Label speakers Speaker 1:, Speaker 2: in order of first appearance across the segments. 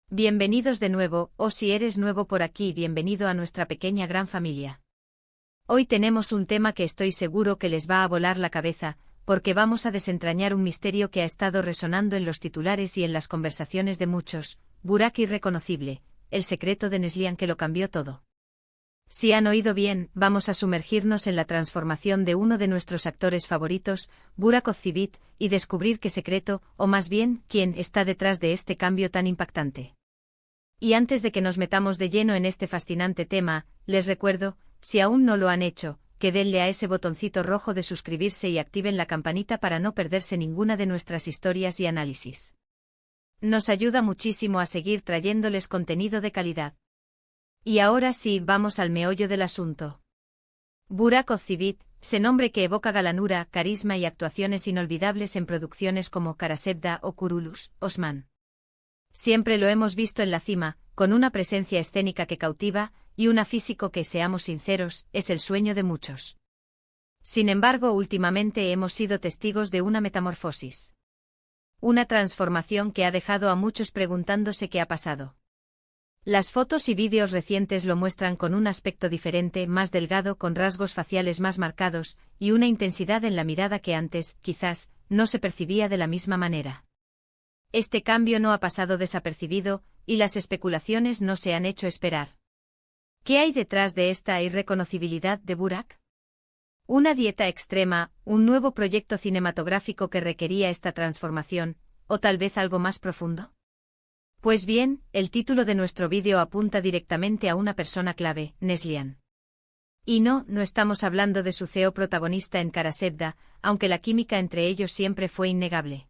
Speaker 1: Bienvenidos de nuevo, o si eres nuevo por aquí, bienvenido a nuestra pequeña gran familia. Hoy tenemos un tema que estoy seguro que les va a volar la cabeza, porque vamos a desentrañar un misterio que ha estado resonando en los titulares y en las conversaciones de muchos: Burak irreconocible, el secreto de Neslihan que lo cambió todo. Si han oído bien, vamos a sumergirnos en la transformación de uno de nuestros actores favoritos, Burak Ozceğit, y descubrir qué secreto, o más bien, quién está detrás de este cambio tan impactante. Y antes de que nos metamos de lleno en este fascinante tema, les recuerdo, si aún no lo han hecho, que denle a ese botoncito rojo de suscribirse y activen la campanita para no perderse ninguna de nuestras historias y análisis. Nos ayuda muchísimo a seguir trayéndoles contenido de calidad. Y ahora sí, vamos al meollo del asunto. Burak Ozceğit, ese nombre que evoca galanura, carisma y actuaciones inolvidables en producciones como Kara Sevda o Kuruluş, Osman. Siempre lo hemos visto en la cima, con una presencia escénica que cautiva, y un físico que, seamos sinceros, es el sueño de muchos. Sin embargo, últimamente hemos sido testigos de una metamorfosis. Una transformación que ha dejado a muchos preguntándose qué ha pasado. Las fotos y vídeos recientes lo muestran con un aspecto diferente, más delgado, con rasgos faciales más marcados, y una intensidad en la mirada que antes, quizás, no se percibía de la misma manera. Este cambio no ha pasado desapercibido, y las especulaciones no se han hecho esperar. ¿Qué hay detrás de esta irreconocibilidad de Burak? ¿Una dieta extrema, un nuevo proyecto cinematográfico que requería esta transformación, o tal vez algo más profundo? Pues bien, el título de nuestro vídeo apunta directamente a una persona clave, Neslihan. Y no estamos hablando de su CEO protagonista en Kara Sevda, aunque la química entre ellos siempre fue innegable.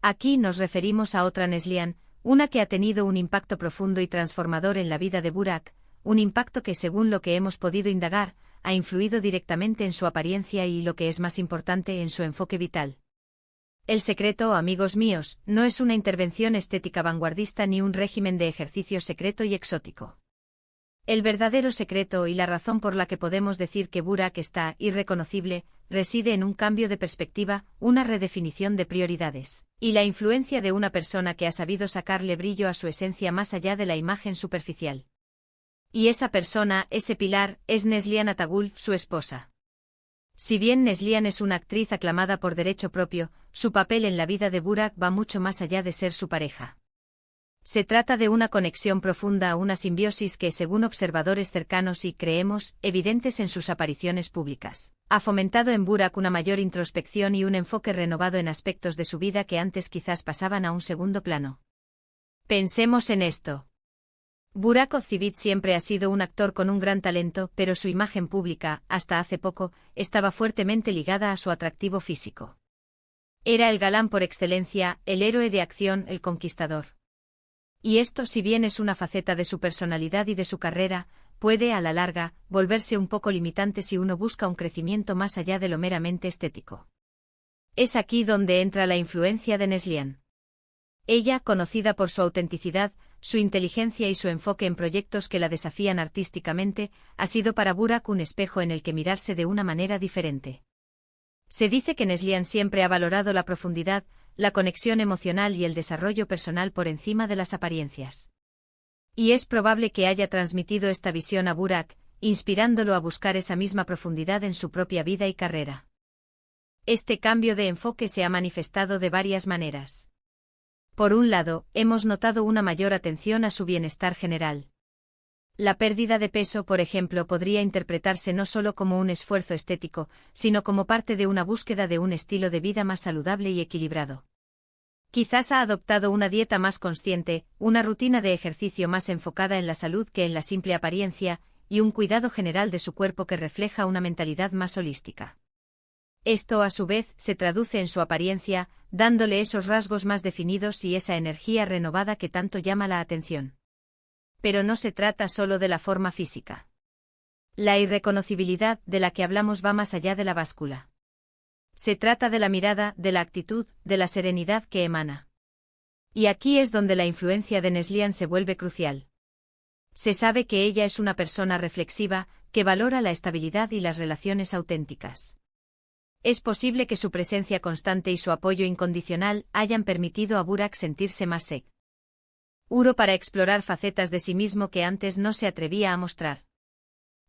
Speaker 1: Aquí nos referimos a otra Neslihan, una que ha tenido un impacto profundo y transformador en la vida de Burak, un impacto que, según lo que hemos podido indagar, ha influido directamente en su apariencia y, lo que es más importante, en su enfoque vital. El secreto, amigos míos, no es una intervención estética vanguardista ni un régimen de ejercicio secreto y exótico. El verdadero secreto y la razón por la que podemos decir que Burak está irreconocible, reside en un cambio de perspectiva, una redefinición de prioridades, y la influencia de una persona que ha sabido sacarle brillo a su esencia más allá de la imagen superficial. Y esa persona, ese pilar, es Neslihan Atagül, su esposa. Si bien Neslihan es una actriz aclamada por derecho propio, su papel en la vida de Burak va mucho más allá de ser su pareja. Se trata de una conexión profunda, una simbiosis que, según observadores cercanos y, creemos, evidentes en sus apariciones públicas, ha fomentado en Burak una mayor introspección y un enfoque renovado en aspectos de su vida que antes quizás pasaban a un segundo plano. Pensemos en esto. Burak Ozceğit siempre ha sido un actor con un gran talento, pero su imagen pública, hasta hace poco, estaba fuertemente ligada a su atractivo físico. Era el galán por excelencia, el héroe de acción, el conquistador. Y esto, si bien es una faceta de su personalidad y de su carrera, puede, a la larga, volverse un poco limitante si uno busca un crecimiento más allá de lo meramente estético. Es aquí donde entra la influencia de Neslihan. Ella, conocida por su autenticidad, su inteligencia y su enfoque en proyectos que la desafían artísticamente, ha sido para Burak un espejo en el que mirarse de una manera diferente. Se dice que Neslihan siempre ha valorado la profundidad, la conexión emocional y el desarrollo personal por encima de las apariencias. Y es probable que haya transmitido esta visión a Burak, inspirándolo a buscar esa misma profundidad en su propia vida y carrera. Este cambio de enfoque se ha manifestado de varias maneras. Por un lado, hemos notado una mayor atención a su bienestar general. La pérdida de peso, por ejemplo, podría interpretarse no solo como un esfuerzo estético, sino como parte de una búsqueda de un estilo de vida más saludable y equilibrado. Quizás ha adoptado una dieta más consciente, una rutina de ejercicio más enfocada en la salud que en la simple apariencia, y un cuidado general de su cuerpo que refleja una mentalidad más holística. Esto, a su vez, se traduce en su apariencia, dándole esos rasgos más definidos y esa energía renovada que tanto llama la atención. Pero no se trata solo de la forma física. La irreconocibilidad de la que hablamos va más allá de la báscula. Se trata de la mirada, de la actitud, de la serenidad que emana. Y aquí es donde la influencia de Neslihan se vuelve crucial. Se sabe que ella es una persona reflexiva, que valora la estabilidad y las relaciones auténticas. Es posible que su presencia constante y su apoyo incondicional hayan permitido a Burak sentirse más seguro. Uro para explorar facetas de sí mismo que antes no se atrevía a mostrar.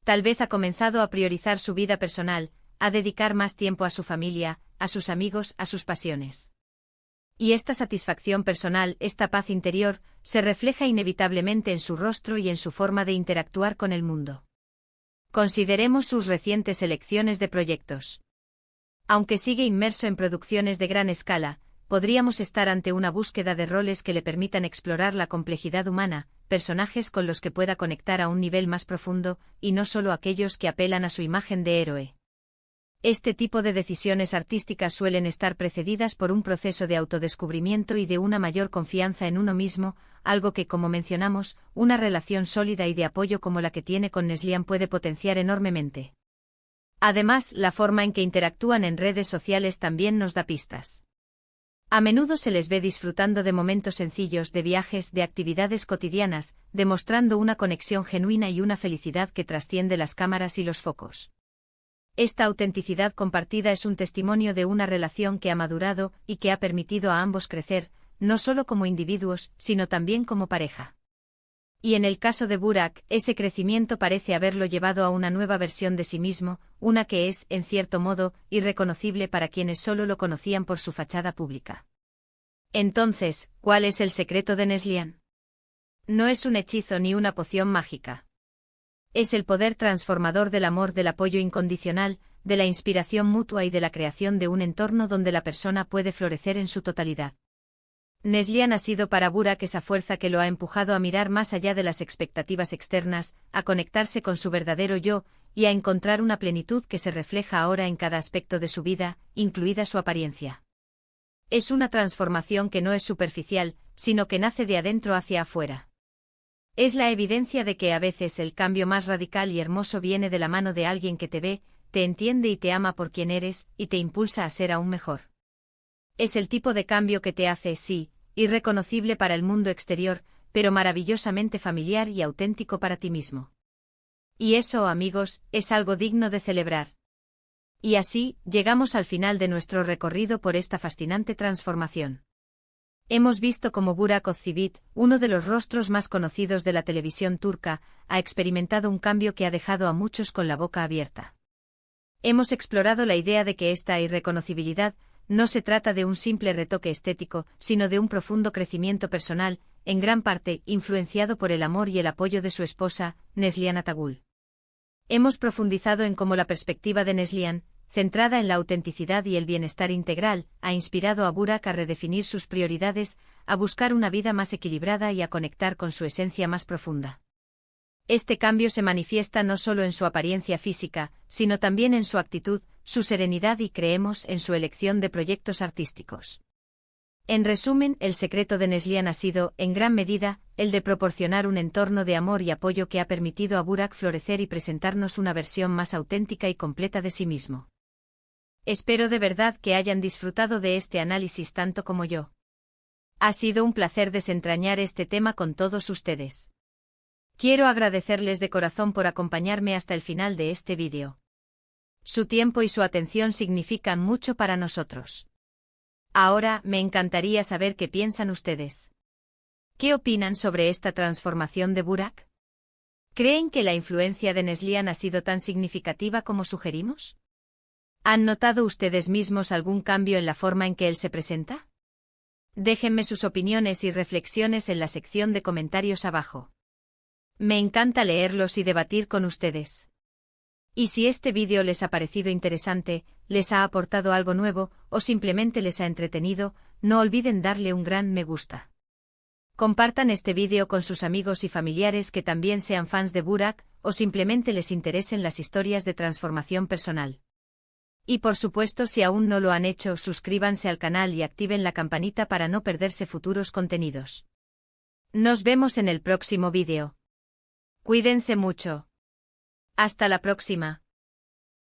Speaker 1: Tal vez ha comenzado a priorizar su vida personal, a dedicar más tiempo a su familia, a sus amigos, a sus pasiones. Y esta satisfacción personal, esta paz interior, se refleja inevitablemente en su rostro y en su forma de interactuar con el mundo. Consideremos sus recientes elecciones de proyectos. Aunque sigue inmerso en producciones de gran escala, podríamos estar ante una búsqueda de roles que le permitan explorar la complejidad humana, personajes con los que pueda conectar a un nivel más profundo, y no solo aquellos que apelan a su imagen de héroe. Este tipo de decisiones artísticas suelen estar precedidas por un proceso de autodescubrimiento y de una mayor confianza en uno mismo, algo que, como mencionamos, una relación sólida y de apoyo como la que tiene con Neslihan puede potenciar enormemente. Además, la forma en que interactúan en redes sociales también nos da pistas. A menudo se les ve disfrutando de momentos sencillos, de viajes, de actividades cotidianas, demostrando una conexión genuina y una felicidad que trasciende las cámaras y los focos. Esta autenticidad compartida es un testimonio de una relación que ha madurado y que ha permitido a ambos crecer, no solo como individuos, sino también como pareja. Y en el caso de Burak, ese crecimiento parece haberlo llevado a una nueva versión de sí mismo, una que es, en cierto modo, irreconocible para quienes solo lo conocían por su fachada pública. Entonces, ¿cuál es el secreto de Neslihan? No es un hechizo ni una poción mágica. Es el poder transformador del amor, del apoyo incondicional, de la inspiración mutua y de la creación de un entorno donde la persona puede florecer en su totalidad. Neslihan ha sido para Burak esa fuerza que lo ha empujado a mirar más allá de las expectativas externas, a conectarse con su verdadero yo, y a encontrar una plenitud que se refleja ahora en cada aspecto de su vida, incluida su apariencia. Es una transformación que no es superficial, sino que nace de adentro hacia afuera. Es la evidencia de que a veces el cambio más radical y hermoso viene de la mano de alguien que te ve, te entiende y te ama por quien eres, y te impulsa a ser aún mejor. Es el tipo de cambio que te hace, sí, irreconocible para el mundo exterior, pero maravillosamente familiar y auténtico para ti mismo. Y eso, amigos, es algo digno de celebrar. Y así, llegamos al final de nuestro recorrido por esta fascinante transformación. Hemos visto cómo Burak Özçivit, uno de los rostros más conocidos de la televisión turca, ha experimentado un cambio que ha dejado a muchos con la boca abierta. Hemos explorado la idea de que esta irreconocibilidad no se trata de un simple retoque estético, sino de un profundo crecimiento personal, en gran parte influenciado por el amor y el apoyo de su esposa, Neslihan Atagul. Hemos profundizado en cómo la perspectiva de Neslihan, centrada en la autenticidad y el bienestar integral, ha inspirado a Burak a redefinir sus prioridades, a buscar una vida más equilibrada y a conectar con su esencia más profunda. Este cambio se manifiesta no solo en su apariencia física, sino también en su actitud, su serenidad y, creemos, en su elección de proyectos artísticos. En resumen, el secreto de Neslihan ha sido, en gran medida, el de proporcionar un entorno de amor y apoyo que ha permitido a Burak florecer y presentarnos una versión más auténtica y completa de sí mismo. Espero de verdad que hayan disfrutado de este análisis tanto como yo. Ha sido un placer desentrañar este tema con todos ustedes. Quiero agradecerles de corazón por acompañarme hasta el final de este vídeo. Su tiempo y su atención significan mucho para nosotros. Ahora, me encantaría saber qué piensan ustedes. ¿Qué opinan sobre esta transformación de Burak? ¿Creen que la influencia de Neslihan ha sido tan significativa como sugerimos? ¿Han notado ustedes mismos algún cambio en la forma en que él se presenta? Déjenme sus opiniones y reflexiones en la sección de comentarios abajo. Me encanta leerlos y debatir con ustedes. Y si este vídeo les ha parecido interesante, les ha aportado algo nuevo, o simplemente les ha entretenido, no olviden darle un gran me gusta. Compartan este vídeo con sus amigos y familiares que también sean fans de Burak, o simplemente les interesen las historias de transformación personal. Y por supuesto, si aún no lo han hecho, suscríbanse al canal y activen la campanita para no perderse futuros contenidos. Nos vemos en el próximo vídeo. Cuídense mucho. Hasta la próxima.